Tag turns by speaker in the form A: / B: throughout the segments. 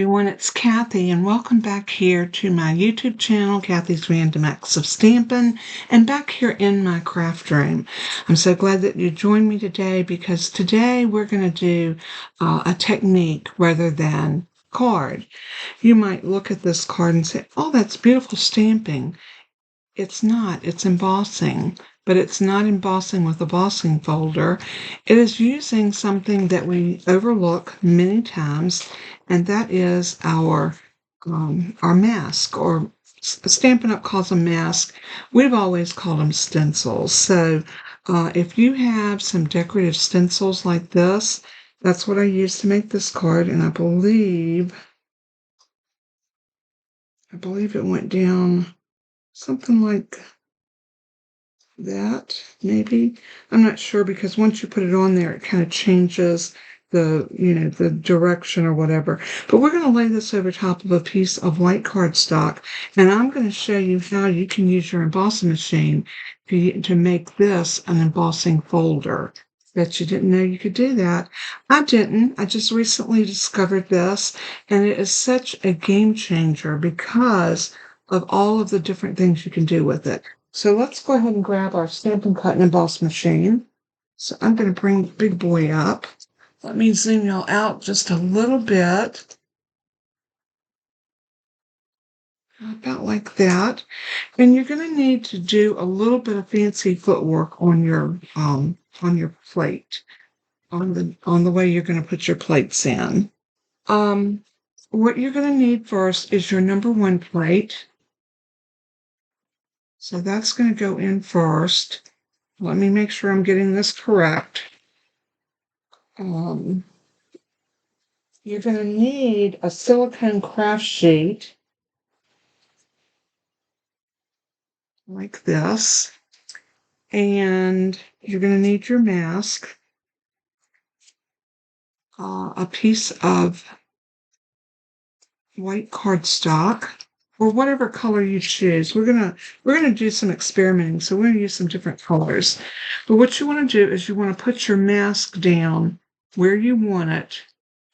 A: everyone, it's Kathy, and welcome back here to my YouTube channel, Kathy's Random Acts of Stampin', and back here in my craft room. I'm so glad that you joined me today because today we're going to do a technique rather than card. You might look at this card and say, oh, that's beautiful stamping. It's not, it's embossing, but it's not embossing with a embossing folder. It is using something that we overlook many times, and that is our mask, or Stampin' Up! Calls them mask. We've always called them stencils. So if you have some decorative stencils like this, that's what I used to make this card, and I believe it went down something like that, maybe. I'm not sure because once you put it on there, it kind of changes the, the direction or whatever. But we're going to lay this over top of a piece of white cardstock, and I'm going to show you how you can use your embossing machine to make this an embossing folder. Bet you didn't know you could do that. I didn't. I just recently discovered this, and it is such a game changer because of all of the different things you can do with it. So let's go ahead and grab our Stampin' Cut and Emboss machine. So I'm going to bring the big boy up. Let me zoom y'all out just a little bit. About like that. And you're going to need to do a little bit of fancy footwork on your plate, on the way you're going to put your plates in. What you're going to need first is your number 1 plate. So that's going to go in first. Let me make sure I'm getting this correct. You're going to need a silicone craft sheet like this, and you're going to need your mask, a piece of white cardstock, or whatever color you choose. We're gonna do some experimenting, so we're going to use some different colors. But what you want to do is you want to put your mask down where you want it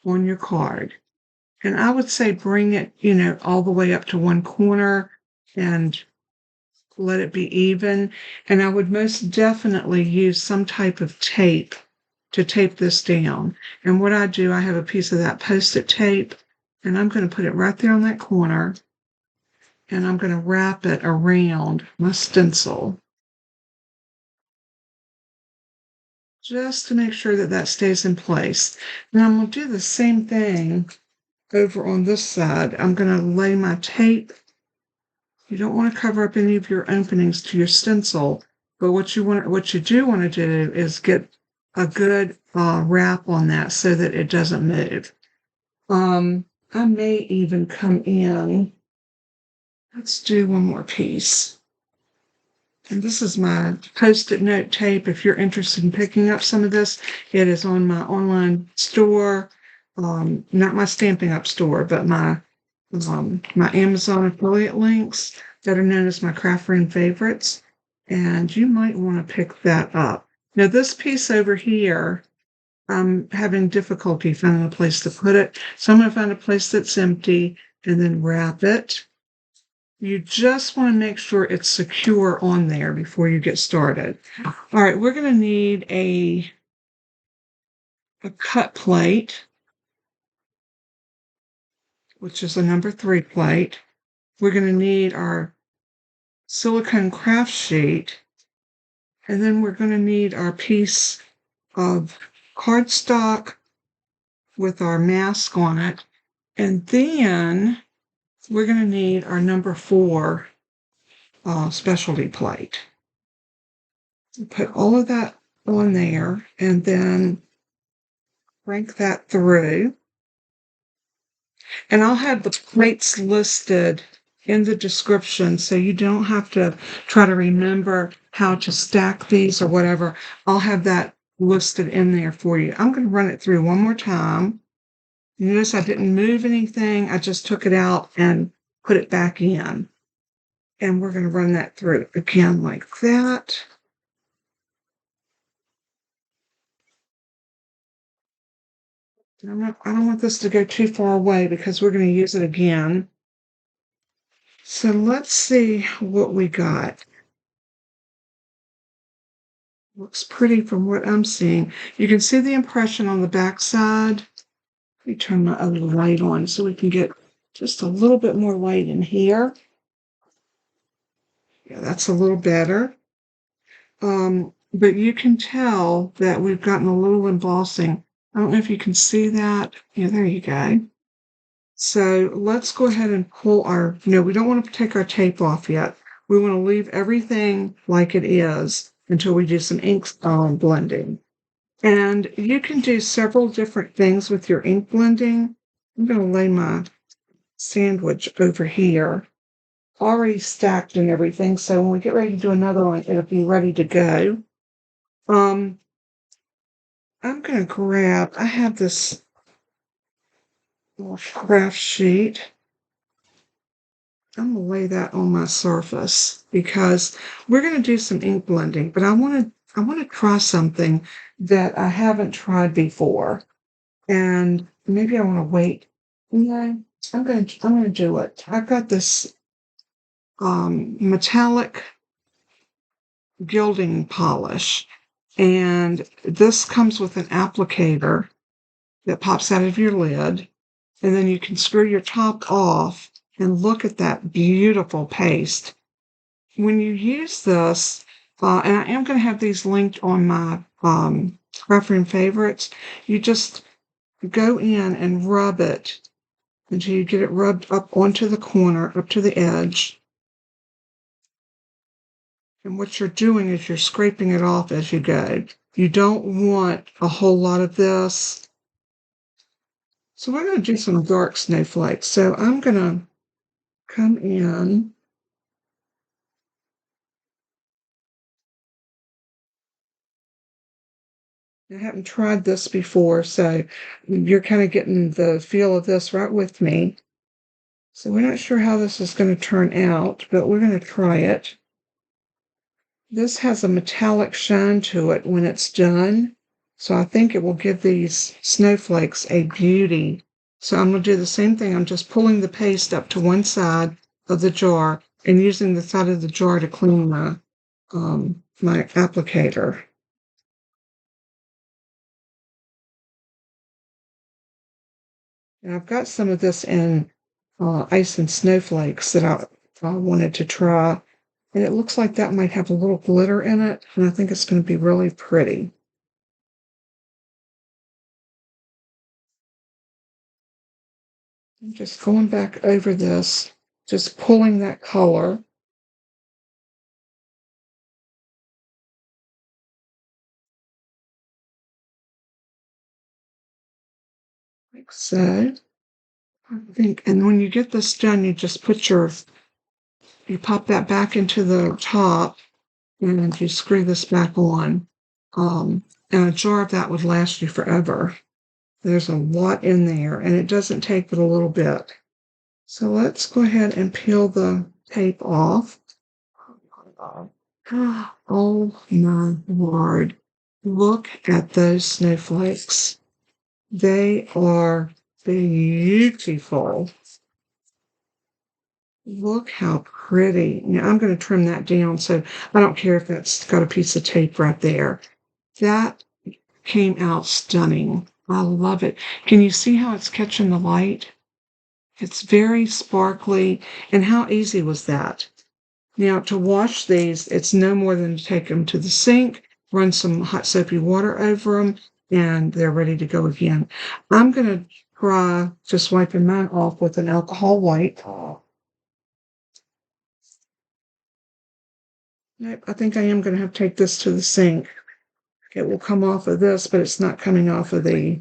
A: on your card. And I would say bring it, all the way up to one corner and let it be even. And I would most definitely use some type of tape to tape this down. And what I do, I have a piece of that Post-it tape, and I'm going to put it right there on that corner, and I'm going to wrap it around my stencil just to make sure that that stays in place. Now I'm going to do the same thing over on this side. I'm going to lay my tape. You don't want to cover up any of your openings to your stencil, but what you do want to do is get a good wrap on that so that it doesn't move. I may even come in. Let's do one more piece. And this is my Post-it note tape. If you're interested in picking up some of this, it is on my online store. Not my Stampin' Up! Store, but my Amazon affiliate links that are known as my craft room favorites. And you might want to pick that up. Now, this piece over here, I'm having difficulty finding a place to put it. So I'm going to find a place that's empty and then wrap it. You just want to make sure it's secure on there before you get started. All right, we're going to need a cut plate, which is a number 3 plate. We're going to need our silicone craft sheet, and then we're going to need our piece of cardstock with our mask on it, and then we're going to need our number 4 specialty plate. Put all of that on there and then crank that through. And I'll have the plates listed in the description so you don't have to try to remember how to stack these or whatever. I'll have that listed in there for you. I'm going to run it through one more time. Notice I didn't move anything. I just took it out and put it back in. And we're going to run that through again like that. I don't want this to go too far away because we're going to use it again. So let's see what we got. Looks pretty from what I'm seeing. You can see the impression on the back side. Let me turn my other light on so we can get just a little bit more light in here. Yeah, that's a little better. But you can tell that we've gotten a little embossing. I don't know if you can see that. Yeah, there you go. So let's go ahead and pull our, no, we don't want to take our tape off yet. We want to leave everything like it is until we do some ink blending. And you can do several different things with your ink blending. I'm going to lay my sandwich over here, already stacked and everything. So when we get ready to do another one, it'll be ready to go. I'm going to grab, I have this little craft sheet. I'm going to lay that on my surface because we're going to do some ink blending, but I want to try something that I haven't tried before. And maybe I want to wait. Yeah, I'm going to do it. I've got this metallic gilding polish, and this comes with an applicator that pops out of your lid, and then you can screw your top off and look at that beautiful paste. When you use this, and I am going to have these linked on my Craft Room favorites, you just go in and rub it until you get it rubbed up onto the corner, up to the edge. And what you're doing is you're scraping it off as you go. You don't want a whole lot of this. So we're going to do some dark snowflakes. So I'm going to come in. I haven't tried this before, so you're kind of getting the feel of this right with me. So we're not sure how this is going to turn out, but we're going to try it. This has a metallic shine to it when it's done, so I think it will give these snowflakes a beauty. So I'm going to do the same thing. I'm just pulling the paste up to one side of the jar and using the side of the jar to clean my my applicator. And I've got some of this in ice and snowflakes that I wanted to try. And it looks like that might have a little glitter in it, and I think it's going to be really pretty. I'm just going back over this, just pulling that color. Like so. I think, and when you get this done, you just put you pop that back into the top and you screw this back on. And a jar of that would last you forever. There's a lot in there, and it doesn't take but a little bit. So let's go ahead and peel the tape off. Oh my word. Look at those snowflakes. They are beautiful. Look how pretty. Now I'm going to trim that down, so I don't care if that's got a piece of tape right there. That came out stunning. I love it. Can you see how it's catching the light? It's very sparkly. And how easy was that? Now, to wash these, it's no more than to take them to the sink, run some hot soapy water over them, and they're ready to go again. I'm going to try just wiping mine off with an alcohol wipe. Nope, I think I am going to have to take this to the sink. It will come off of this, but it's not coming off of the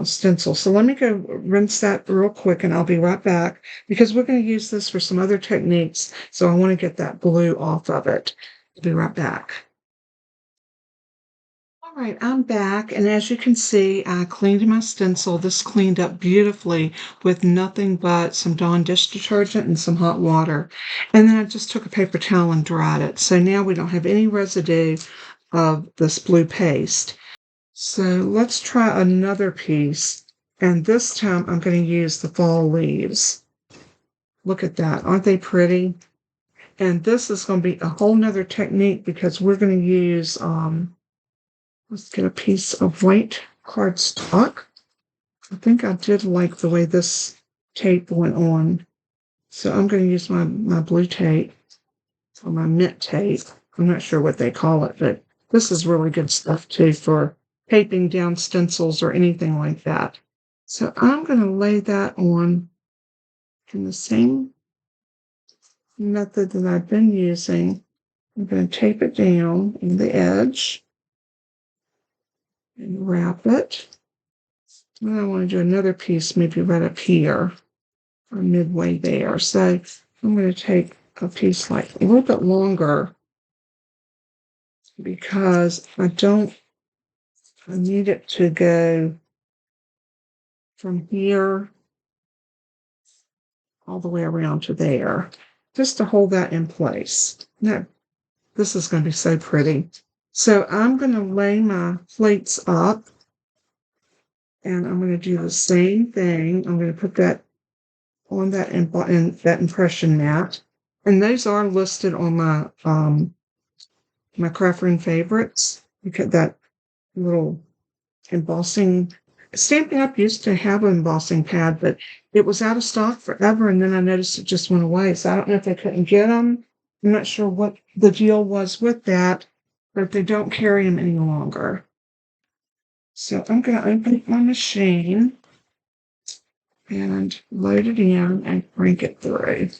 A: stencil. So let me go rinse that real quick and I'll be right back because we're going to use this for some other techniques. So I want to get that blue off of it. I'll be right back. All right, I'm back. And as you can see, I cleaned my stencil. This cleaned up beautififully with nothing but some Dawn dish detergent and some hot water. And then I just took a paper towel and dried it. So now we don't have any residue of this blue paste. So let's try another piece. And this time I'm going to use the fall leaves. Look at that. Aren't they pretty? And this is going to be a whole nother technique because we're going to use, let's get a piece of white cardstock. I think I did like the way this tape went on. So I'm going to use my blue tape or my mint tape. I'm not sure what they call it, but this is really good stuff too for taping down stencils or anything like that. So I'm going to lay that on in the same method that I've been using. I'm going to tape it down on the edge and wrap it. And I want to do another piece maybe right up here or midway there. So I'm going to take a piece like a little bit longer because I need it to go from here all the way around to there, just to hold that in place. Now, this is going to be so pretty. So I'm going to lay my plates up, and I'm going to do the same thing. I'm going to put that on that impression mat, and those are listed on my craft room favorites. You get that little embossing. Stampin' Up! Used to have an embossing pad, but it was out of stock forever, and then I noticed it just went away. So I don't know if they couldn't get them. I'm not sure what the deal was with that, but they don't carry them any longer. So I'm going to open my machine and load it in and crank it through.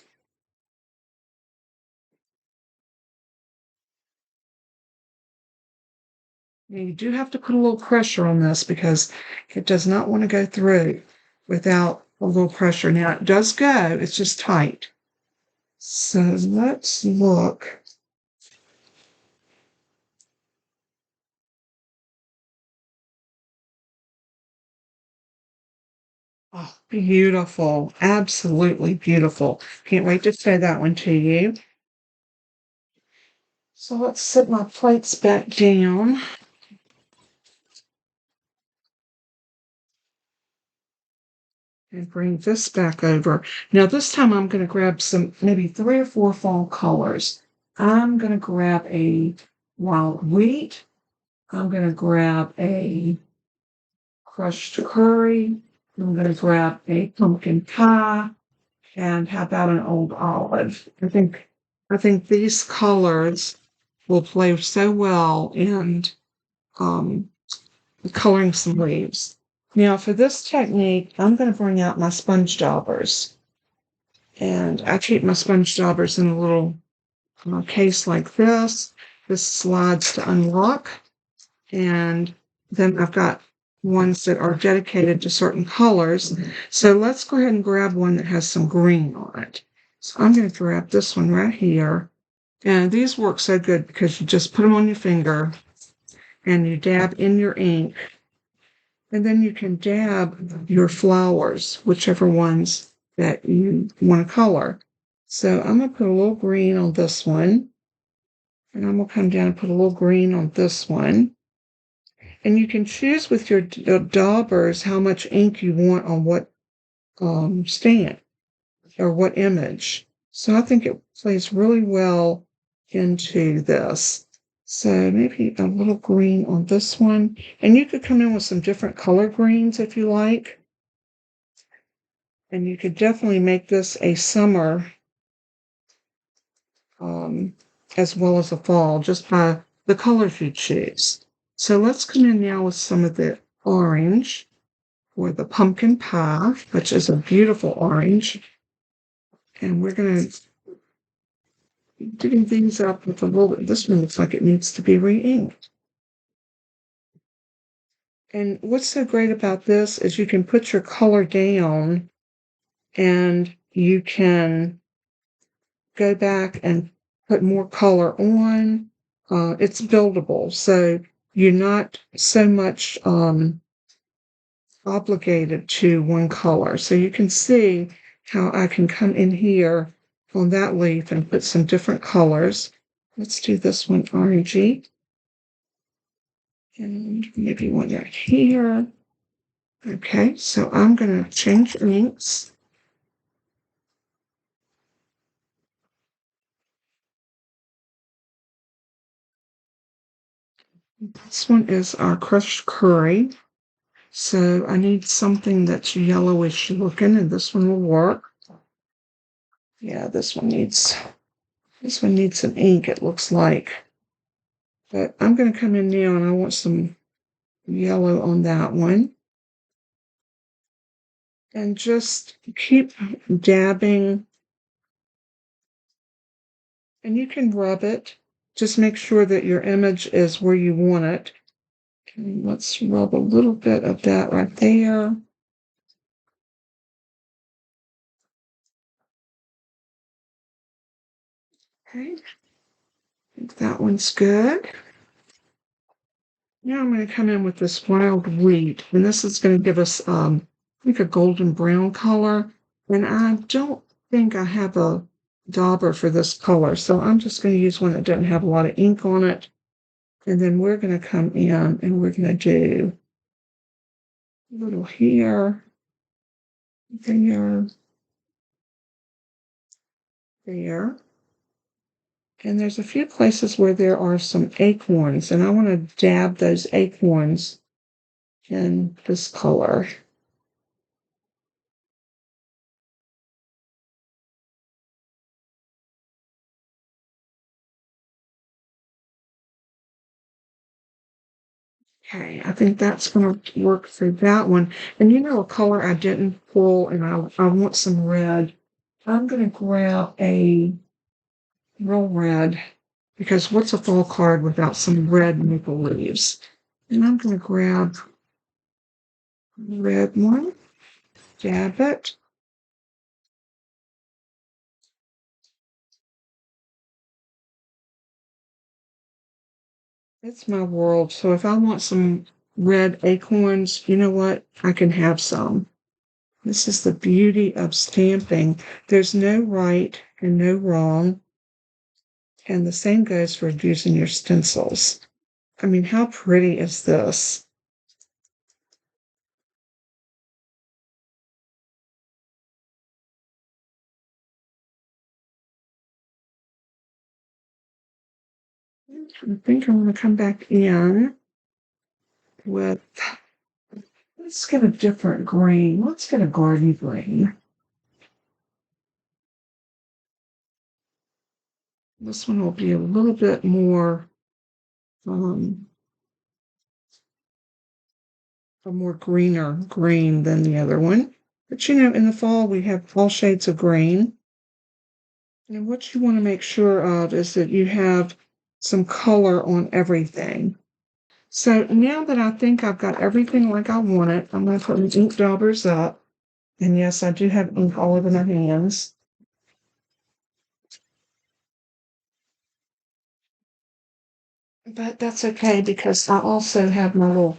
A: Now you do have to put a little pressure on this because it does not want to go through without a little pressure. Now it does go, it's just tight. So let's look. Oh, beautiful. Absolutely beautiful. Can't wait to show that one to you. So let's set my plates back down. And bring this back over. Now this time I'm going to grab maybe 3 or 4 fall colors. I'm going to grab a wild wheat. I'm going to grab a crushed curry. I'm going to grab a pumpkin pie. And how about an old olive? I think these colors will play so well in coloring some leaves. Now for this technique, I'm going to bring out my sponge daubers. And I keep my sponge daubers in a little case like this. This slides to unlock. And then I've got ones that are dedicated to certain colors. So let's go ahead and grab one that has some green on it. So I'm going to grab this one right here. And these work so good because you just put them on your finger and you dab in your ink. And then you can dab your flowers, whichever ones that you want to color. So I'm going to put a little green on this one. And I'm going to come down and put a little green on this one. And you can choose with your daubers how much ink you want on what stand or what image. So I think it plays really well into this. So maybe a little green on this one. And you could come in with some different color greens if you like. And you could definitely make this a summer as well as a fall just by the colors you choose. So let's come in now with some of the orange for the pumpkin pie, which is a beautiful orange. And we're going to do these up with a little bit. This one looks like it needs to be re-inked. And what's so great about this is you can put your color down and you can go back and put more color on. It's buildable, so you're not so much obligated to one color. So you can see how I can come in here on that leaf and put some different colors. Let's do this one orangey. And maybe one right here. Okay, so I'm going to change inks. This one is our crushed curry. So I need something that's yellowish looking, and this one will work. Yeah, this one needs some ink, it looks like. But I'm going to come in now and I want some yellow on that one. And just keep dabbing. And you can rub it. Just make sure that your image is where you want it. And let's rub a little bit of that right there. Okay. I think that one's good. Now I'm going to come in with this wild wheat, and this is going to give us, I think, a golden brown color. And I don't think I have a dauber for this color, so I'm just going to use one that doesn't have a lot of ink on it. And then we're going to come in and we're going to do a little here, there, there. And there's a few places where there are some acorns, and I want to dab those acorns in this color. Okay, I think that's going to work for that one. And you know a color I didn't pull, and I want some red. I'm going to grab a real red, because what's a fall card without some red maple leaves? And I'm going to grab the red one, dab it. It's my world. So if I want some red acorns, you know what? I can have some. This is the beauty of stamping. There's no right and no wrong. And the same goes for using your stencils. I mean, how pretty is this? I think I'm going to come back in with, let's get a different green. Let's get a garden green. This one will be a little bit more, a more greener green than the other one. But you know, in the fall, we have all shades of green. And what you want to make sure of is that you have some color on everything. So now that I think I've got everything like I want it, I'm going to put my ink daubers up. And yes, I do have ink all over my hands. But that's okay because I also have my little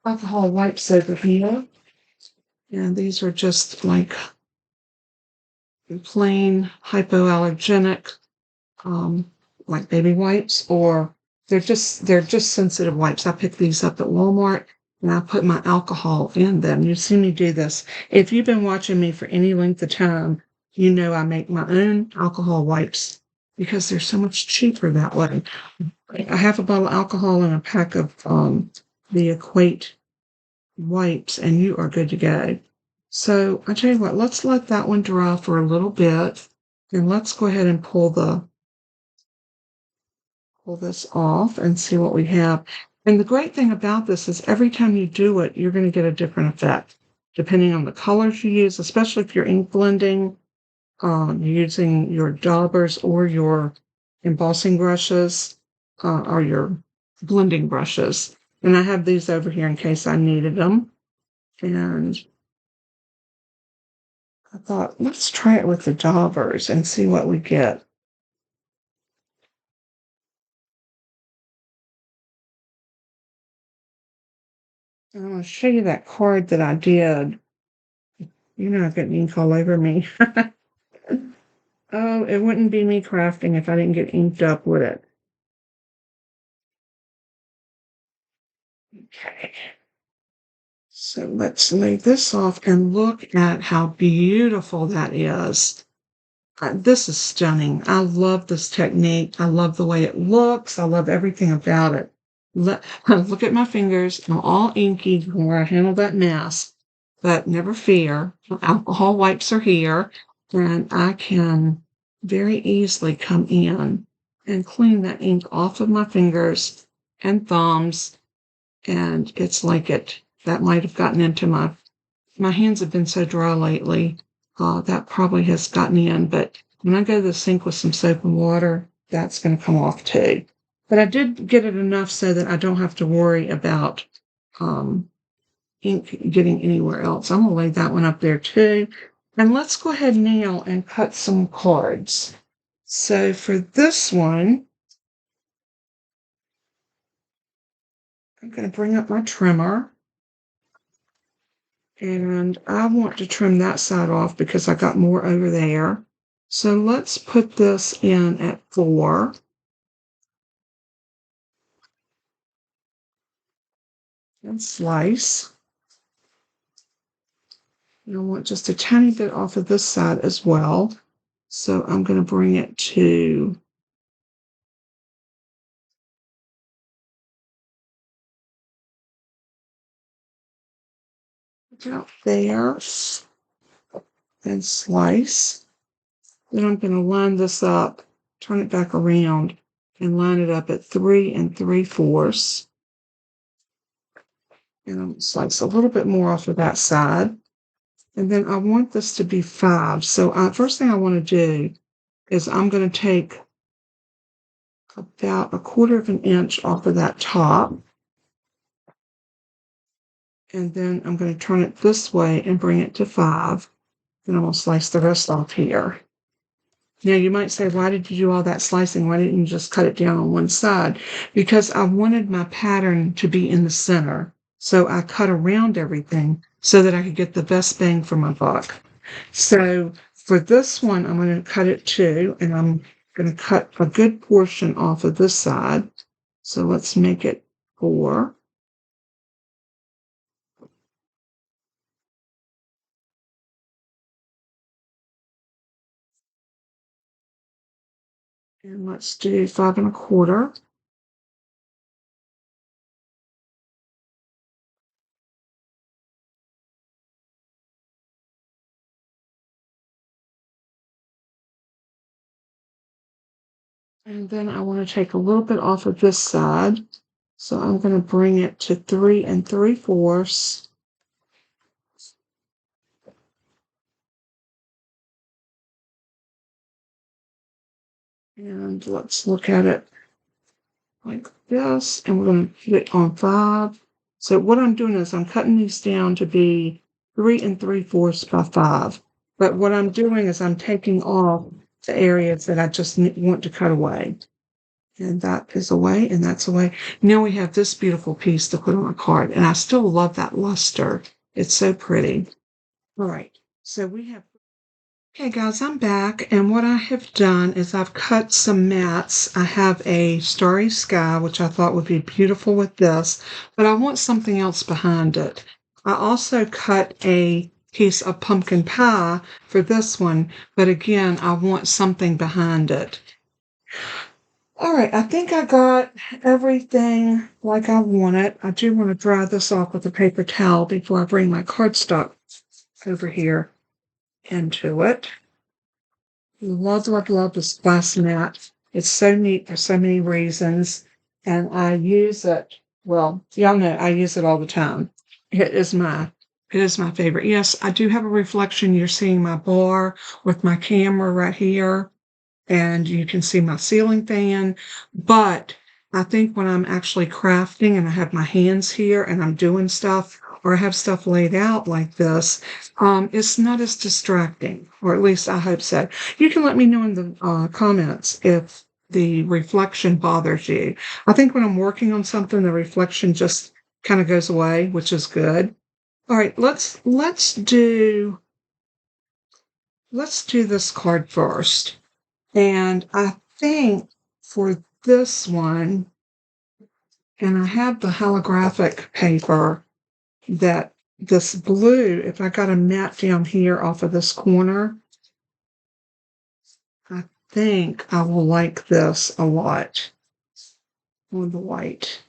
A: alcohol wipes over here. And these are just like plain hypoallergenic, like baby wipes, or they're just sensitive wipes. I picked these up at Walmart and I put my alcohol in them. You see me do this. If you've been watching me for any length of time, you know I make my own alcohol wipes because they're so much cheaper that way. I have a bottle of alcohol and a pack of the Equate wipes, and you are good to go. So I tell you what, let's let that one dry for a little bit, and let's go ahead and pull this off and see what we have. And the great thing about this is every time you do it, you're going to get a different effect, depending on the colors you use, especially if you're ink blending, using your daubers or your embossing brushes, or your blending brushes. And I have these over here in case I needed them. And I thought, let's try it with the daubers and see what we get. And I'm going to show you that card that I did. You're not getting ink all over me. Oh, it wouldn't be me crafting if I didn't get inked up with it. Okay. So let's lay this off and look at how beautiful that is. This is stunning. I love this technique. I love the way it looks. I love everything about it. Look at my fingers. I'm all inky from where I handled that mess. But never fear. Alcohol wipes are here. And I can very easily come in and clean that ink off of my fingers and thumbs. And it's like that might have gotten into my hands have been so dry lately. That probably has gotten in, but when I go to the sink with some soap and water, that's going to come off too. But I did get it enough so that I don't have to worry about ink getting anywhere else. I'm going to lay that one up there too. And let's go ahead now and cut some cards. So for this one, I'm going to bring up my trimmer. And I want to trim that side off because I got more over there. So let's put this in at 4. And slice. And I want just a tiny bit off of this side as well. So I'm going to bring it to about there and slice. Then I'm going to line this up, turn it back around, and line it up at 3 3/4. And I'm going to slice a little bit more off of that side. And then I want this to be 5. So first thing I want to do is I'm going to take about 1/4 of an inch off of that top. And then I'm going to turn it this way and bring it to 5. Then I'm going to slice the rest off here. Now you might say, why did you do all that slicing? Why didn't you just cut it down on one side? Because I wanted my pattern to be in the center. So I cut around everything so that I could get the best bang for my buck. So for this one, I'm going to cut it too, and I'm going to cut a good portion off of this side. So let's make it 4. And let's do 5 1/4. And then I want to take a little bit off of this side. So I'm going to bring it to 3 3/4. And let's look at it like this. And we're going to put it on 5. So what I'm doing is I'm cutting these down to be 3 3/4 by 5. But what I'm doing is I'm taking off the areas that I just want to cut away. And that is away, and that's away. Now we have this beautiful piece to put on a card. And I still love that luster. It's so pretty. All right. So we have. Okay, guys, I'm back. And what I have done is I've cut some mats. I have a starry sky, which I thought would be beautiful with this, but I want something else behind it. I also cut a piece of pumpkin pie for this one, but again, I want something behind it. All right, I think I got everything like I want it. I do want to dry this off with a paper towel before I bring my cardstock over here into it. Love, love, love this glass mat. It's so neat for so many reasons. And I use it, well, y'all know I use it all the time. It is my favorite. Yes, I do have a reflection. You're seeing my bar with my camera right here, and you can see my ceiling fan. But I think when I'm actually crafting and I have my hands here and I'm doing stuff, or I have stuff laid out like this, it's not as distracting, or at least I hope so. You can let me know in the comments if the reflection bothers you. I think when I'm working on something, the reflection just kind of goes away, which is good. All right, let's do this card first. And I think for this one, And I have the holographic paper that this blue, if I got a mat down here off of this corner, I think I will like this a lot on the white.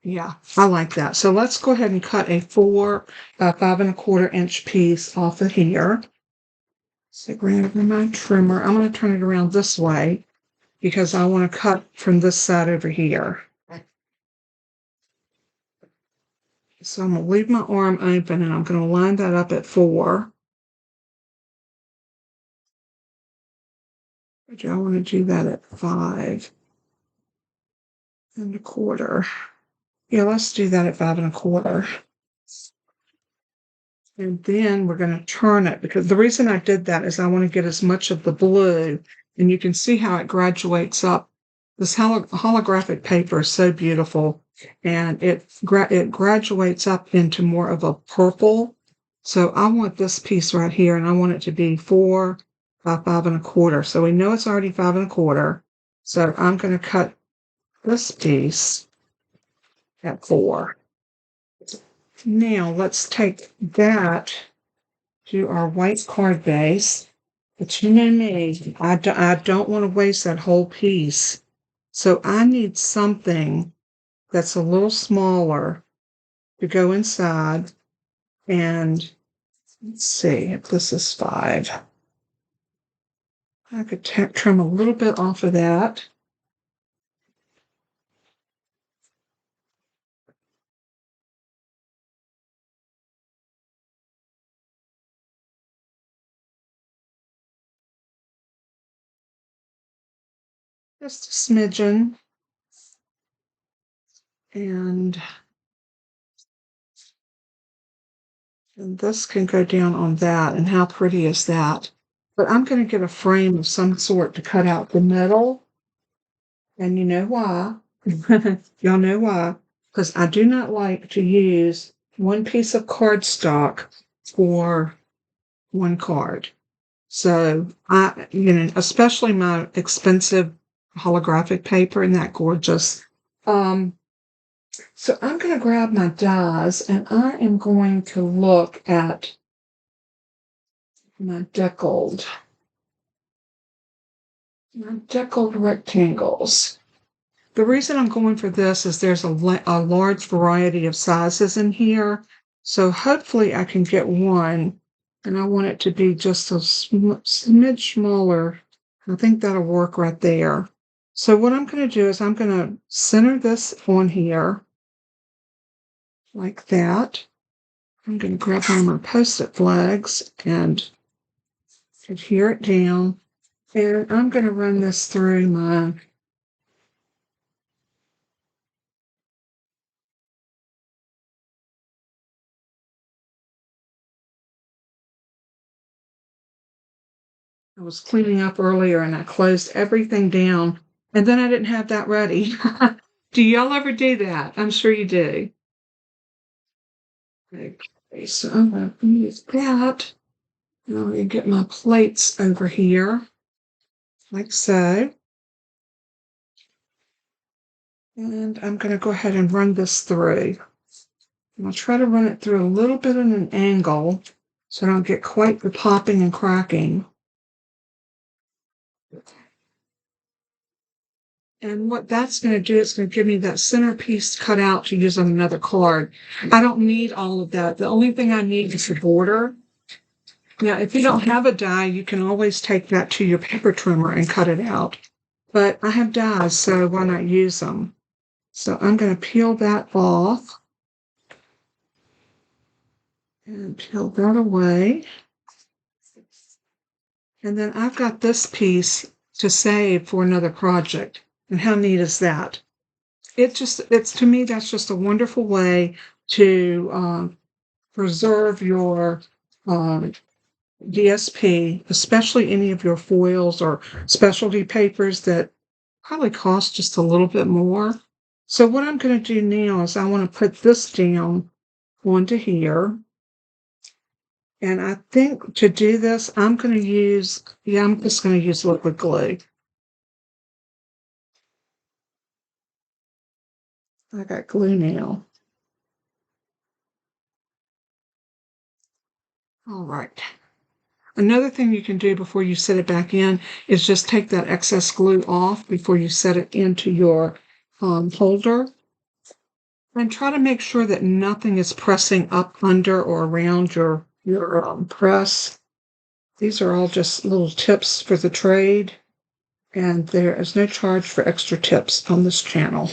A: Yeah, I like that. So let's go ahead and cut a 5 1/4 inch piece off of here. So grab my trimmer. I'm going to turn it around this way because I want to cut from this side over here. So I'm going to leave my arm open and I'm going to line that up at 4. But I want to do that at 5 1/4. Yeah, let's do that at 5 1/4. And then we're going to turn it because the reason I did that is I want to get as much of the blue, and you can see how it graduates up. This holographic paper is so beautiful, and it graduates up into more of a purple. So I want this piece right here, and I want it to be 4 by 5 1/4. So we know it's already 5 1/4. So I'm going to cut this piece at 4. Now let's take that to our white card base. But you know me, I don't want to waste that whole piece. So I need something that's a little smaller to go inside. And let's see if this is 5. I could trim a little bit off of that. Just a smidgen. And this can go down on that. And how pretty is that? But I'm going to get a frame of some sort to cut out the middle. And you know why? Y'all know why? Because I do not like to use one piece of cardstock for one card. So especially my expensive holographic paper and that gorgeous. So I'm going to grab my dies and I am going to look at my deckled rectangles. The reason I'm going for this is there's a large variety of sizes in here. So hopefully I can get one, and I want it to be just a smidge smaller. I think that'll work right there. So what I'm going to do is I'm going to center this on here like that. I'm going to grab one of my Post-it flags and adhere it down. And I'm going to run this through my I was cleaning up earlier and I closed everything down and then I didn't have that ready. Do y'all ever do that? I'm sure you do. Okay, so I'm going to use that. And I'm going to get my plates over here, like so. And I'm going to go ahead and run this through. And I'll try to run it through a little bit at an angle so I don't get quite the popping and cracking. And what that's going to do, it's going to give me that centerpiece cut out to use on another card. I don't need all of that. The only thing I need is the border. Now, if you don't have a die, you can always take that to your paper trimmer and cut it out. But I have dies, so why not use them? So I'm going to peel that off and peel that away. And then I've got this piece to save for another project. And how neat is that? It's to me, that's just a wonderful way to preserve your DSP, especially any of your foils or specialty papers that probably cost just a little bit more. So what I'm going to do now is I want to put this down onto here. And I think to do this, I'm just going to use liquid glue. I got glue now. All right. Another thing you can do before you set it back in is just take that excess glue off before you set it into your holder. And try to make sure that nothing is pressing up under or around your press. These are all just little tips for the trade. And there is no charge for extra tips on this channel.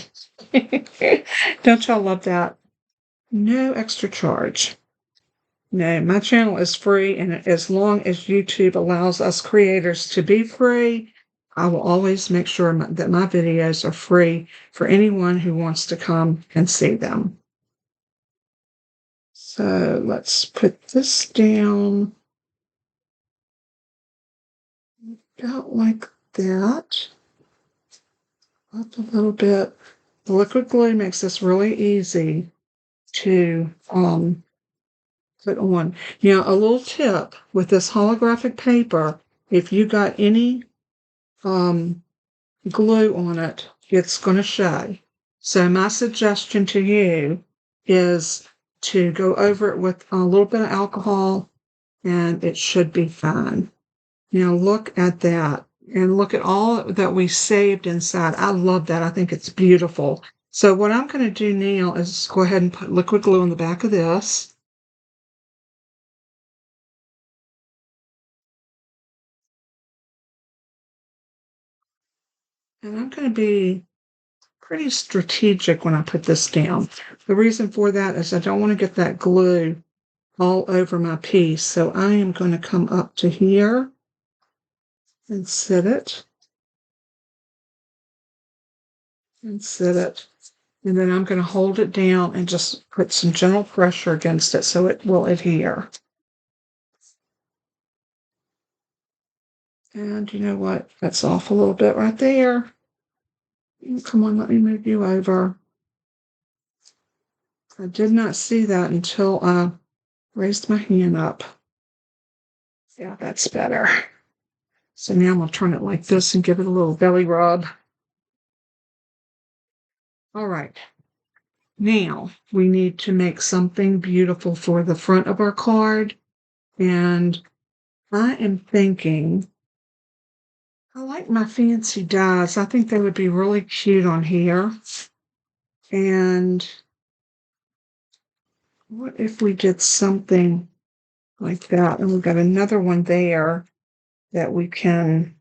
A: Don't y'all love that? No extra charge. No, my channel is free, and as long as YouTube allows us creators to be free, I will always make sure that my videos are free for anyone who wants to come and see them. So let's put this down about like that. Up a little bit. The liquid glue makes this really easy to put on. Now, a little tip with this holographic paper, if you got any glue on it, it's going to show. So my suggestion to you is to go over it with a little bit of alcohol, and it should be fine. Now look at that, and look at all that we saved inside. I love that. I think it's beautiful. So what I'm going to do now is go ahead and put liquid glue on the back of this. And I'm going to be pretty strategic when I put this down. The reason for that is I don't want to get that glue all over my piece. So I am going to come up to here and set it. And set it. And then I'm going to hold it down and just put some gentle pressure against it so it will adhere. And you know what? That's off a little bit right there. Come on, let me move you over. I did not see that until I raised my hand up. Yeah, that's better. So now I'm going to turn it like this and give it a little belly rub. All right. Now we need to make something beautiful for the front of our card. And I am thinking, I like my fancy dies. I think they would be really cute on here. And what if we did something like that? And we've got another one there that we can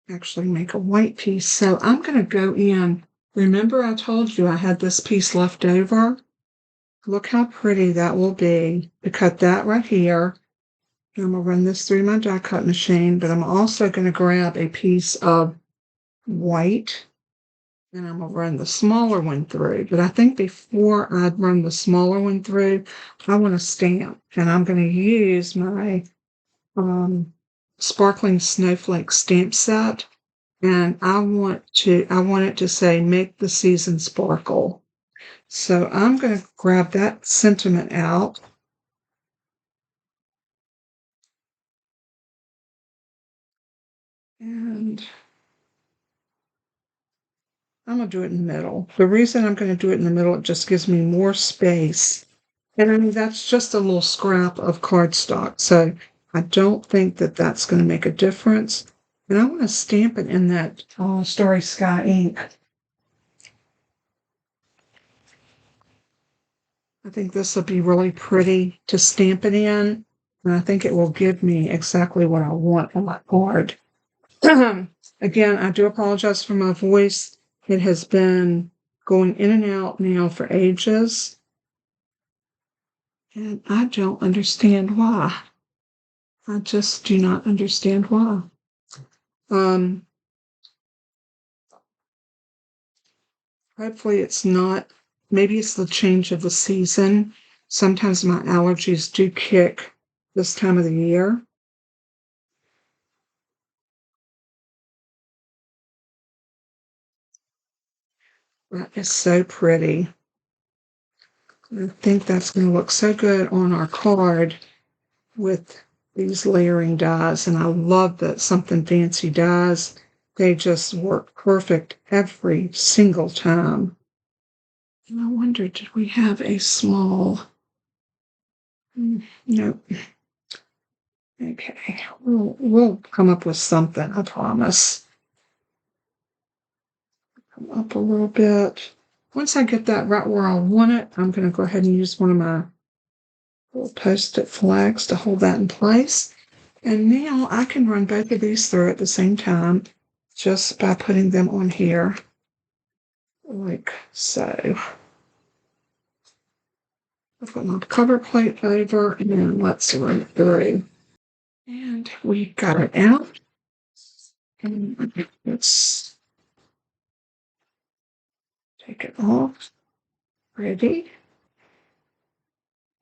A: actually make a white piece. So I'm going to go in. Remember I told you I had this piece left over? Look how pretty that will be to cut that right here. I'm going to run this through my die cut machine, but I'm also going to grab a piece of white, and I'm going to run the smaller one through. But I think before I run the smaller one through, I want to stamp, and I'm going to use my Sparkling Snowflake stamp set, and I want it to say, make the season sparkle. So I'm going to grab that sentiment out. And I'm going to do it in the middle. The reason I'm going to do it in the middle, it just gives me more space. And I mean, that's just a little scrap of cardstock. So I don't think that that's going to make a difference. And I want to stamp it in that Starry Sky ink. I think this will be really pretty to stamp it in. And I think it will give me exactly what I want on my card. Again, I do apologize for my voice. It has been going in and out now for ages. And I don't understand why. I just do not understand why. Hopefully it's not, maybe it's the change of the season. Sometimes my allergies do kick this time of the year. That is so pretty. I think that's going to look so good on our card with these layering dies. And I love that Something Fancy dies. they just work perfect every single time. And I wonder, did we have a small? Nope. Okay, we'll come up with something, I promise. Come up a little bit. Once I get that right where I want it, I'm going to go ahead and use one of my little post-it flags to hold that in place. And now I can run both of these through at the same time just by putting them on here, like so. I've got my cover plate over, and then let's run it through. And we got it out. And let's take it off. Ready.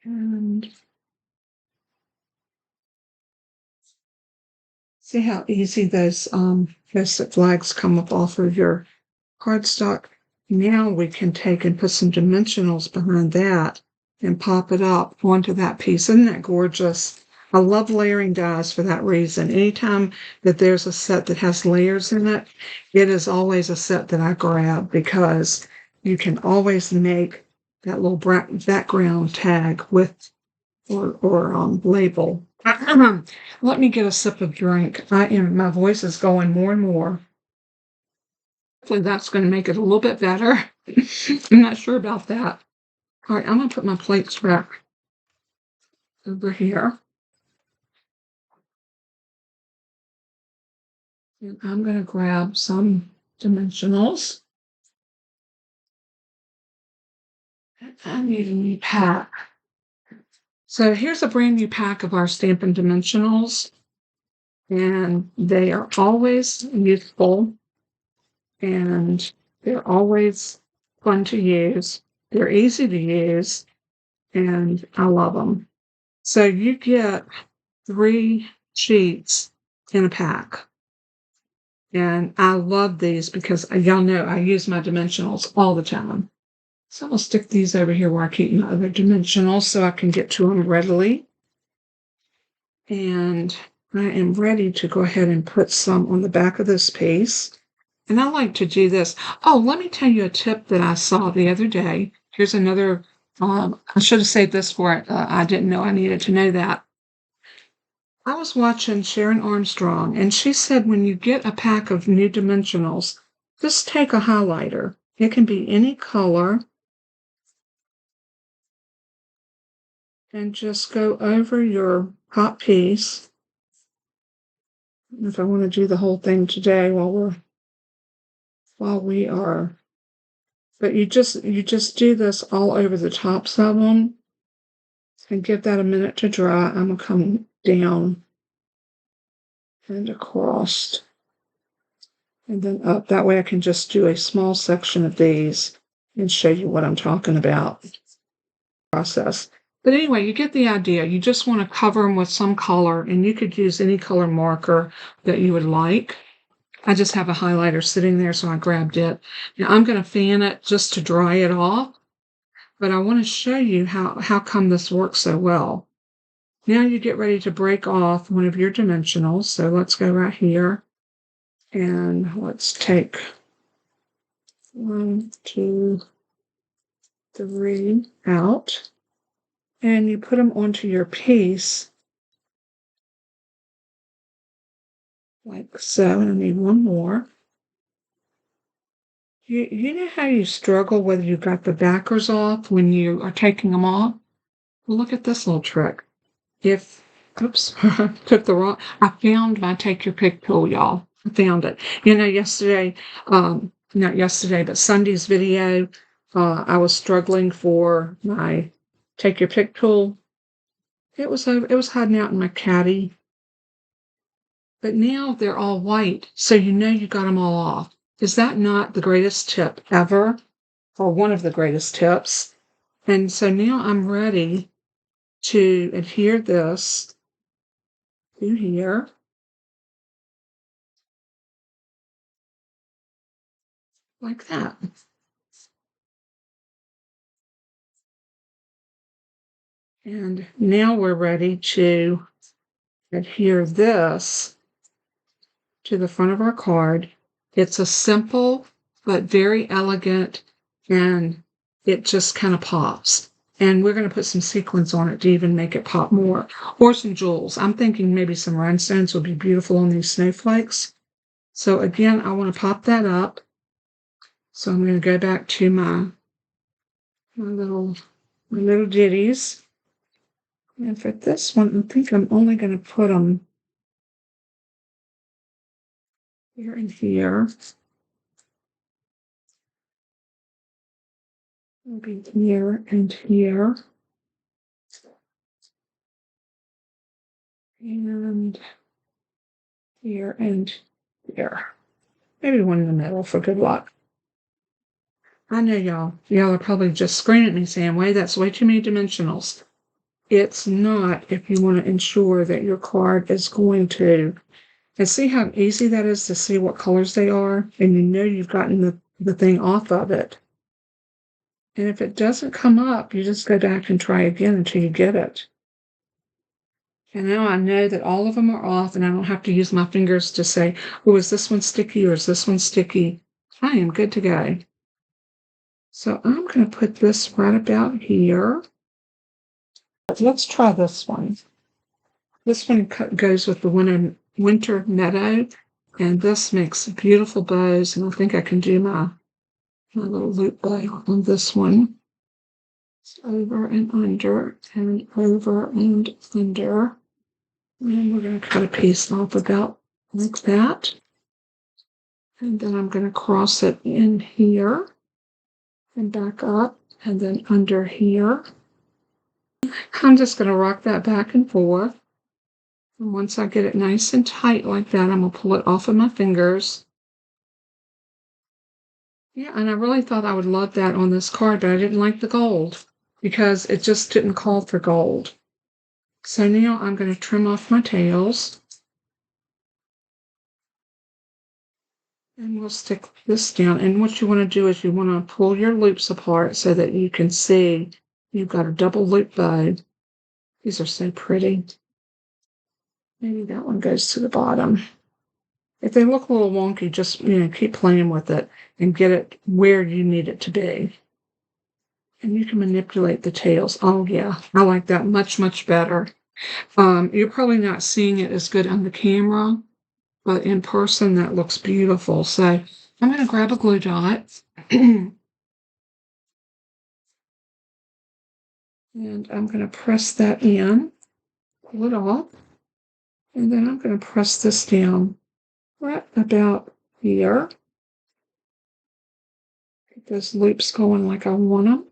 A: And see how easy those post-it flags come up off of your cardstock. Now we can take and put some dimensionals behind that and pop it up onto that piece. Isn't that gorgeous? I love layering dies for that reason. Anytime that there's a set that has layers in it, it is always a set that I grab because you can always make that little background tag with or label. Let me get a sip of drink. My voice is going more and more. Hopefully that's going to make it a little bit better. I'm not sure about that. All right, I'm going to put my plates back over here. And I'm going to grab some dimensionals. I need a new pack. So here's a brand new pack of our Stampin' Dimensionals. And they are always useful. And they're always fun to use. They're easy to use. And I love them. So you get 3 sheets in a pack. And I love these because y'all know I use my dimensionals all the time. So I'll stick these over here where I keep my other dimensionals so I can get to them readily. And I am ready to go ahead and put some on the back of this piece. And I like to do this. Oh, let me tell you a tip that I saw the other day. Here's another, I should have saved this for it. I didn't know I needed to know that. I was watching Sharon Armstrong, and she said when you get a pack of new dimensionals, just take a highlighter. It can be any color. And just go over your hot piece. If I want to do the whole thing today while we are, but you just do this all over the tops of them and give that a minute to dry. I'm gonna come down and across and then up. That way I can just do a small section of these and show you what I'm talking about. Process. But anyway, you get the idea. You just want to cover them with some color, and you could use any color marker that you would like. I just have a highlighter sitting there, so I grabbed it. Now I'm going to fan it just to dry it off, but I want to show you how come this works so well. Now you get ready to break off one of your dimensionals. So let's go right here, and let's take 1, 2, 3 out. And you put them onto your piece like so. And I need one more. You know how you struggle whether you got the backers off when you are taking them off? Well, look at this little trick. Oops, took the wrong, I found my take your pick tool, y'all. I found it. You know, yesterday, not yesterday, but Sunday's video, I was struggling for my take your pick tool. It was hiding out in my caddy. But now they're all white, so you know you got them all off. Is that not the greatest tip ever? Or one of the greatest tips? And so now I'm ready to adhere this to here. Like that. And now we're ready to adhere this to the front of our card. It's a simple but very elegant, and it just kind of pops. And we're going to put some sequins on it to even make it pop more, or some jewels. I'm thinking maybe some rhinestones would be beautiful on these snowflakes. So again, I want to pop that up. So I'm going to go back to my little ditties. And for this one, I think I'm only going to put them here and here. Maybe here and here. And here and here. Maybe one in the middle for good luck. I know y'all are probably just screaming at me saying, "Wait, that's way too many dimensionals." It's not if you want to ensure that your card is going to, and see how easy that is to see what colors they are, and you know you've gotten the thing off of it. And if it doesn't come up, you just go back and try again until you get it. And now I know that all of them are off, and I don't have to use my fingers to say, oh, is this one sticky or is this one sticky? I am good to go. So I'm going to put this right about here. Let's try this one. This one goes with the winter meadow, and this makes beautiful bows, and I think I can do my little loop bow on this one. It's over and under and over and under. And we're going to cut a piece off about like that. And then I'm going to cross it in here and back up and then under here. I'm just going to rock that back and forth. And once I get it nice and tight like that, I'm going to pull it off of my fingers. Yeah, and I really thought I would love that on this card, but I didn't like the gold because it just didn't call for gold. So now I'm going to trim off my tails. And we'll stick this down. And what you want to do is you want to pull your loops apart so that you can see you've got a double loop bow. These are so pretty. Maybe that one goes to the bottom. If they look a little wonky, just keep playing with it and get it where you need it to be. And you can manipulate the tails. Oh yeah, I like that much, much better. You're probably not seeing it as good on the camera, but in person that looks beautiful. So I'm going to grab a glue dot. And I'm going to press that in, pull it off, and then I'm going to press this down right about here. Get those loops going like I want them.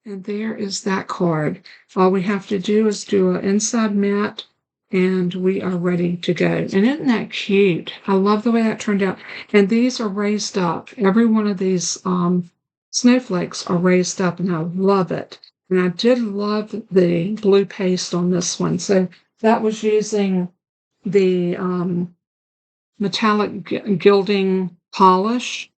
A: And there is that card. All we have to do is do an inside mat, and we are ready to go. And isn't that cute? I love the way that turned out. And these are raised up. Every one of these snowflakes are raised up, and I love it. And I did love the blue paste on this one. So that was using the metallic gilding polish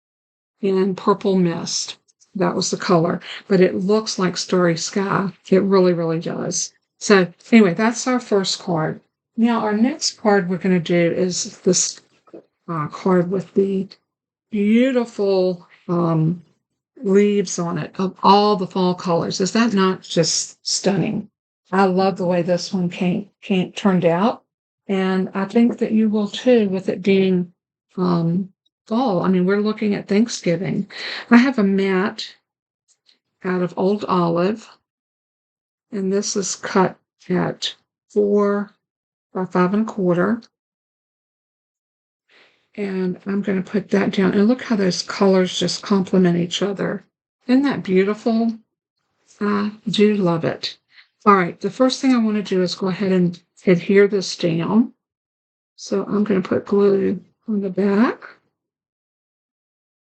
A: in Purple Mist. That was the color, but it looks like Starry Sky. It really, really does. So anyway, that's our first card. Now our next card we're going to do is this card with the beautiful leaves on it of all the fall colors. Is that not just stunning? I love the way this one turned out, and I think that you will too, with it being fall. I mean, we're looking at Thanksgiving. I have a mat out of old olive, and this is cut at 4 by 5 1/4. And I'm going to put that down. And look how those colors just complement each other. Isn't that beautiful? I do love it. All right, the first thing I want to do is go ahead and adhere this down. So I'm going to put glue on the back.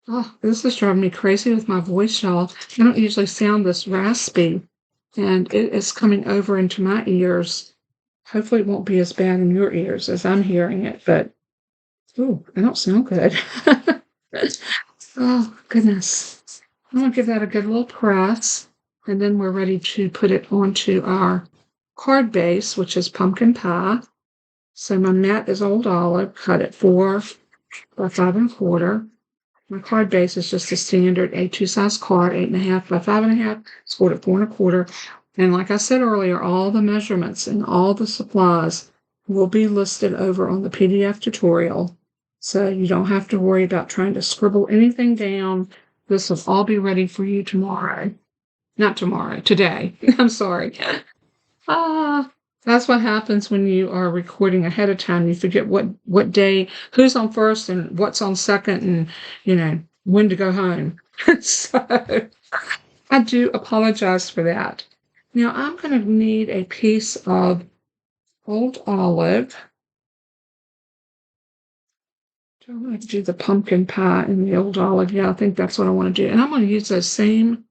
A: Oh, this is driving me crazy with my voice, y'all. I don't usually sound this raspy, and it is coming over into my ears. Hopefully it won't be as bad in your ears as I'm hearing it, but ooh, I don't sound good. Oh, goodness. I'm going to give that a good little press, and then we're ready to put it onto our card base, which is pumpkin pie. So my mat is Old Olive, cut at 4 by 5 1/4. My card base is just a standard A2 size card, 8.5 by 5.5, scored at 4 1/4. And like I said earlier, all the measurements and all the supplies will be listed over on the PDF tutorial. So you don't have to worry about trying to scribble anything down. This will all be ready for you tomorrow. Not tomorrow, today. I'm sorry. That's what happens when you are recording ahead of time. You forget what day, who's on first and what's on second, and when to go home. So I do apologize for that. Now I'm going to need a piece of Old Olive. Do I want to do the pumpkin pie in the Old Olive? Yeah, I think that's what I want to do. And I'm going to use those same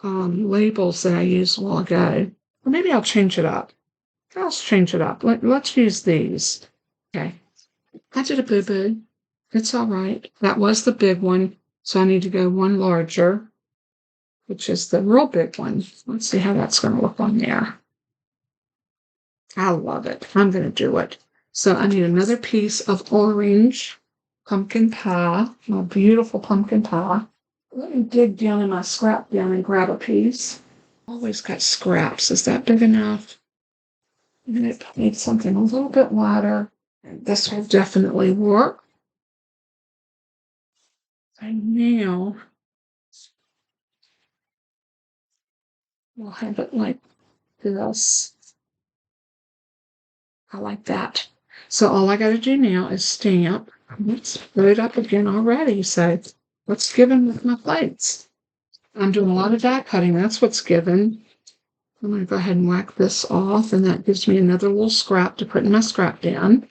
A: labels that I used a while ago. Or maybe I'll change it up. Let's change it up. Let's use these. Okay. I did a boo-boo. It's all right. That was the big one. So I need to go one larger, which is the real big one. Let's see how that's going to look on there. I love it. I'm going to do it. So I need another piece of orange pumpkin pie, my beautiful pumpkin pie. Let me dig down in my scrap bin and grab a piece. Always got scraps. Is that big enough? I'm going to need something a little bit wider. And this will definitely work. And now we'll have it like this. I like that. So all I got to do now is stamp. Let's put it up again already. So what's given with my plates? I'm doing a lot of die cutting. That's what's given. I'm going to go ahead and whack this off, and that gives me another little scrap to put in my scrap bin.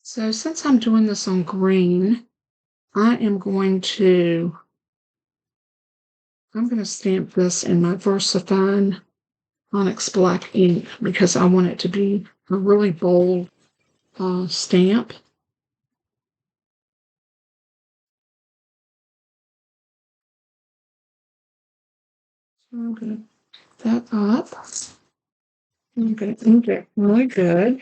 A: So since I'm doing this on green, I'm going to stamp this in my VersaFine Onyx Black ink because I want it to be a really bold stamp. So I'm going to put that up. I'm going to ink it really good.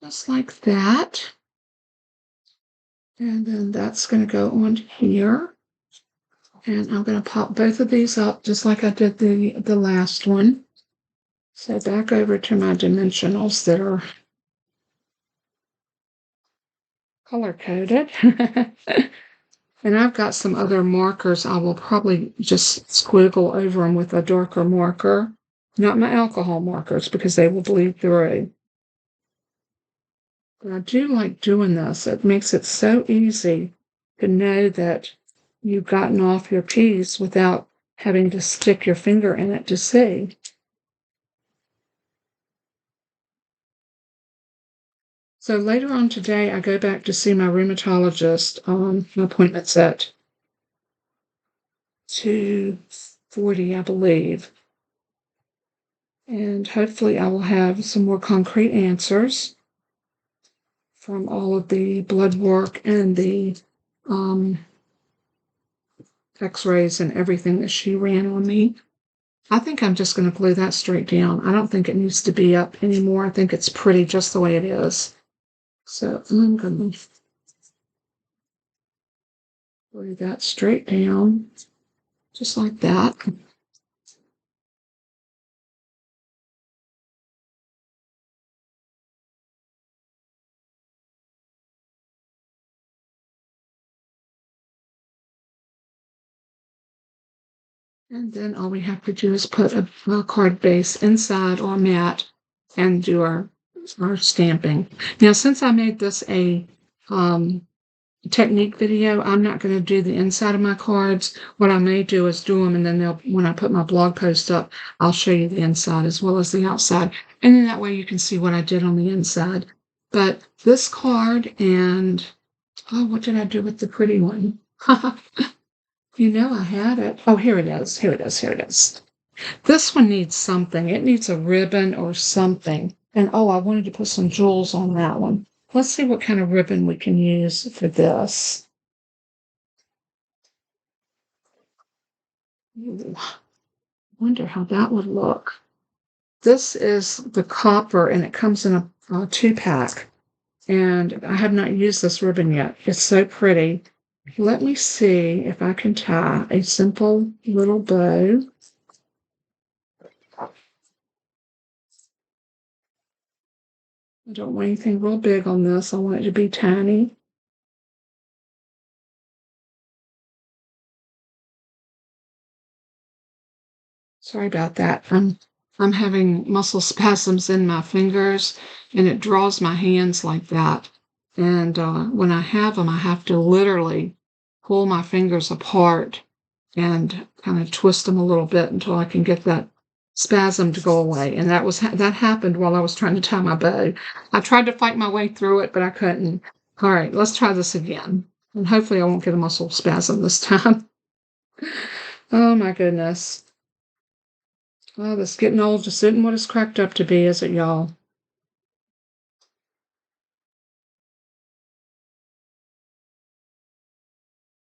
A: Just like that. And then that's going to go on here. And I'm going to pop both of these up just like I did the last one. So back over to my dimensionals that are color-coded. And I've got some other markers. I will probably just squiggle over them with a darker marker. Not my alcohol markers because they will bleed through. But I do like doing this. It makes it so easy to know that you've gotten off your piece without having to stick your finger in it to see. So later on today, I go back to see my rheumatologist. My appointment's at 2:40, I believe. And hopefully I will have some more concrete answers from all of the blood work and the x-rays and everything that she ran on me. I think I'm just going to glue that straight down. I don't think it needs to be up anymore. I think it's pretty just the way it is. So I'm going to glue that straight down, just like that. And then all we have to do is put a card base inside our mat and do our stamping. Now, since I made this a technique video, I'm not going to do the inside of my cards. What I may do is do them, and then when I put my blog post up, I'll show you the inside as well as the outside. And then that way you can see what I did on the inside. But this card and Oh, what did I do with the pretty one? You know, I had it. Oh, here it is. Here it is. Here it is. This one needs something. It needs a ribbon or something. And oh, I wanted to put some jewels on that one. Let's see what kind of ribbon we can use for this. Ooh, wonder how that would look. This is the copper, and it comes in a 2-pack. And I have not used this ribbon yet. It's so pretty. Let me see if I can tie a simple little bow. I don't want anything real big on this. I want it to be tiny. Sorry about that. I'm having muscle spasms in my fingers, and it draws my hands like that. And when I have them, I have to literally pull my fingers apart and kind of twist them a little bit until I can get that spasm to go away. And that happened while I was trying to tie my bow. I tried to fight my way through it, but I couldn't. All right, let's try this again. And hopefully I won't get a muscle spasm this time. Oh my goodness. Oh, this getting old just isn't what it's cracked up to be, is it, y'all?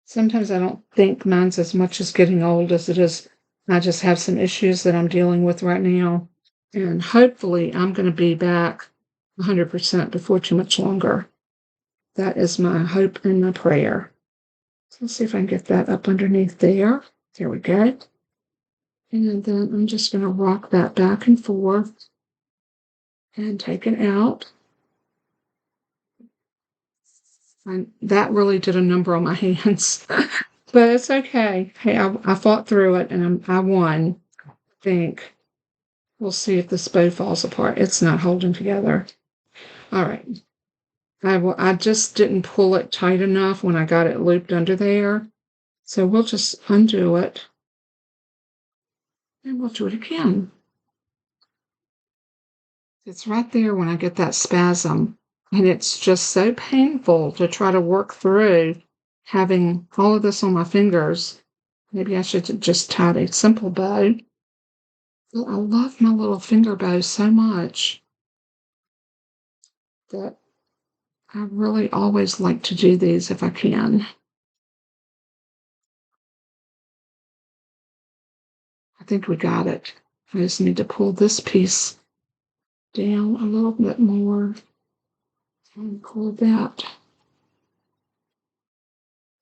A: Sometimes I don't think mine's as much as getting old as it is. I just have some issues that I'm dealing with right now. And hopefully I'm going to be back 100% before too much longer. That is my hope and my prayer. So let's see if I can get that up underneath there. There we go. And then I'm just going to rock that back and forth and take it out. And that really did a number on my hands. But it's okay. Hey, I fought through it, and I won, I think. We'll see if this bow falls apart. It's not holding together. All right. I just didn't pull it tight enough when I got it looped under there. So we'll just undo it. And we'll do it again. It's right there when I get that spasm. And it's just so painful to try to work through having all of this on my fingers. Maybe I should just tie a simple bow. Well, I love my little finger bows so much that I really always like to do these if I can. I think we got it. I just need to pull this piece down a little bit more and pull that.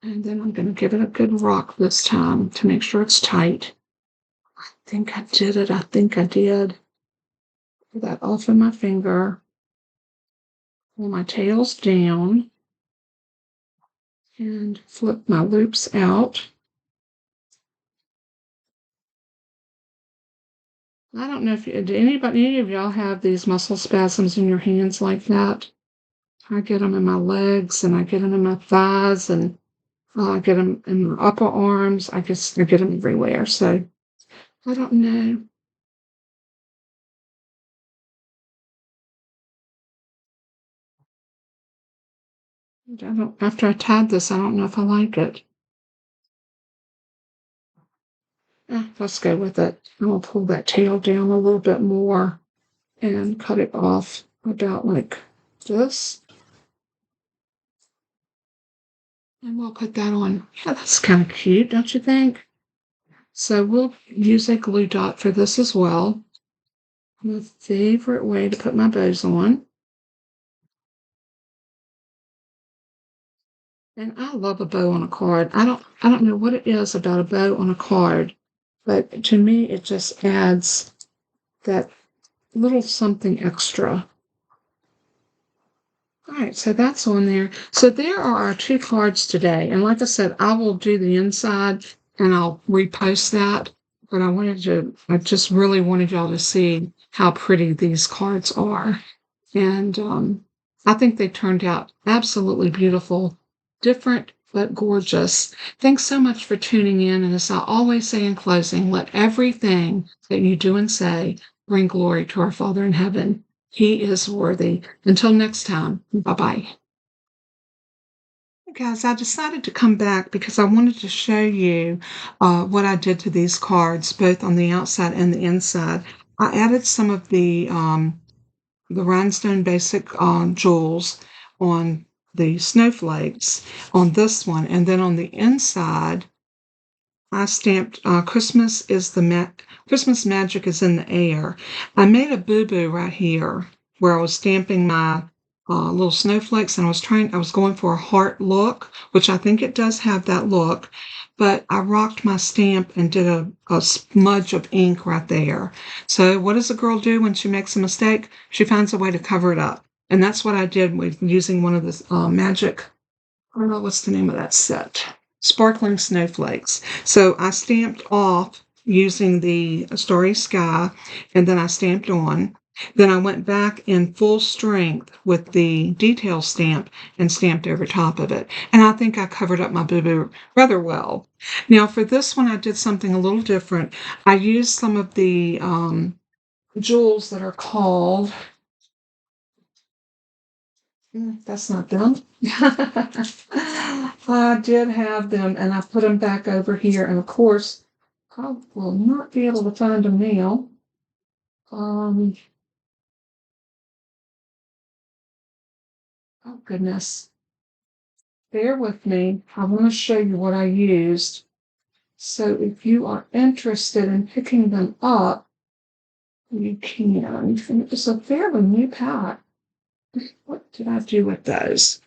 A: And then I'm going to give it a good rock this time to make sure it's tight. I think I did it. I think I did. Pull that off of my finger. Pull my tails down. And flip my loops out. I don't know if any of y'all have these muscle spasms in your hands like that. I get them in my legs, and I get them in my thighs, and I get them in my upper arms. I get them everywhere. So I don't know. After I tied this, I don't know if I like it. Let's go with it. I'm going to pull that tail down a little bit more and cut it off about like this. And we'll put that on. Yeah, that's kind of cute, don't you think? So we'll use a glue dot for this as well. My favorite way to put my bows on. And I love a bow on a card. I don't know what it is about a bow on a card, but to me it just adds that little something extra. All right, so that's on there. So there are our 2 cards today. And like I said, I will do the inside and I'll repost that. But I just really wanted y'all to see how pretty these cards are. And I think they turned out absolutely beautiful, different, but gorgeous. Thanks so much for tuning in. And as I always say in closing, let everything that you do and say bring glory to our Father in heaven. He is worthy. Until next time, bye-bye. guys, I decided to come back because I wanted to show you what I did to these cards, both on the outside and the inside. I added some of the rhinestone basic jewels on the snowflakes on this one, and then on the inside, I stamped Christmas magic is in the air. I made a boo-boo right here where I was stamping my little snowflakes, and I was going for a heart look, which I think it does have that look, but I rocked my stamp and did a smudge of ink right there. So what does a girl do when she makes a mistake? She finds a way to cover it up. And that's what I did with using one of the magic, I don't know what's the name of that set. Sparkling snowflakes. So I stamped off using the Starry Sky, and then I stamped on. Then I went back in full strength with the detail stamp and stamped over top of it. And I think I covered up my boo-boo rather well. Now for this one, I did something a little different. I used some of the jewels that are called, that's not them. I did have them, and I put them back over here. And of course, I will not be able to find them now. Oh goodness. Bear with me. I want to show you what I used. So if you are interested in picking them up, you can. And it's a fairly new pack. What did I do with those?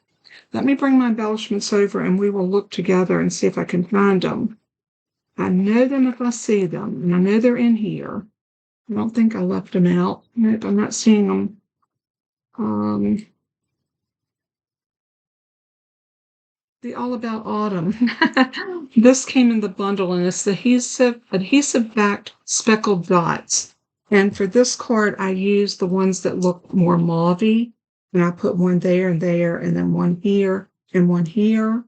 A: Let me bring my embellishments over and we will look together and see if I can find them. I know them if I see them, and I know they're in here. I don't think I left them out. Nope, I'm not seeing them. The All About Autumn. This came in the bundle, and it's adhesive backed speckled dots. And for this card, I used the ones that look more mauvey, and I put one there, and then one here and one here.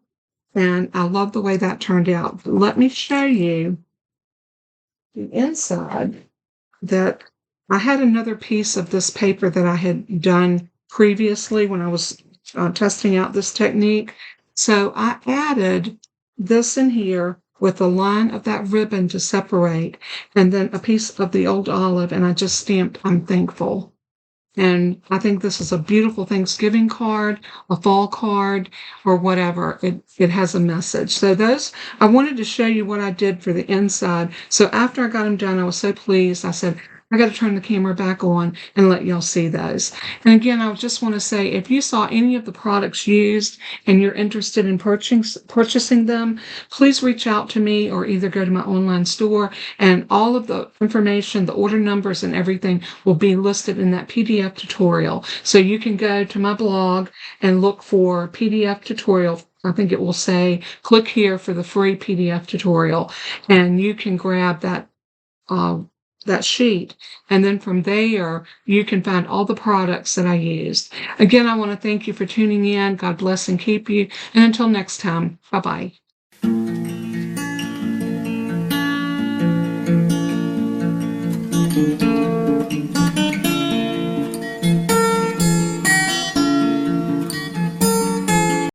A: And I love the way that turned out. But let me show you the inside. That I had another piece of this paper that I had done previously when I was testing out this technique. So I added this in here with a line of that ribbon to separate, and then a piece of the old olive, and I just stamped, "I'm thankful." And I think this is a beautiful Thanksgiving card, a fall card, or whatever. It has a message. So I wanted to show you what I did for the inside. So after I got them done, I was so pleased. I said, I got to turn the camera back on and let y'all see those. And again, I just want to say, if you saw any of the products used and you're interested in purchasing them, please reach out to me or either go to my online store, and all of the information, the order numbers and everything will be listed in that PDF tutorial. So you can go to my blog and look for PDF tutorial. I think it will say, click here for the free PDF tutorial, and you can grab that sheet, and then from there you can find all the products that I used. Again, I want to thank you for tuning in. God bless and keep you, and until next time, bye-bye.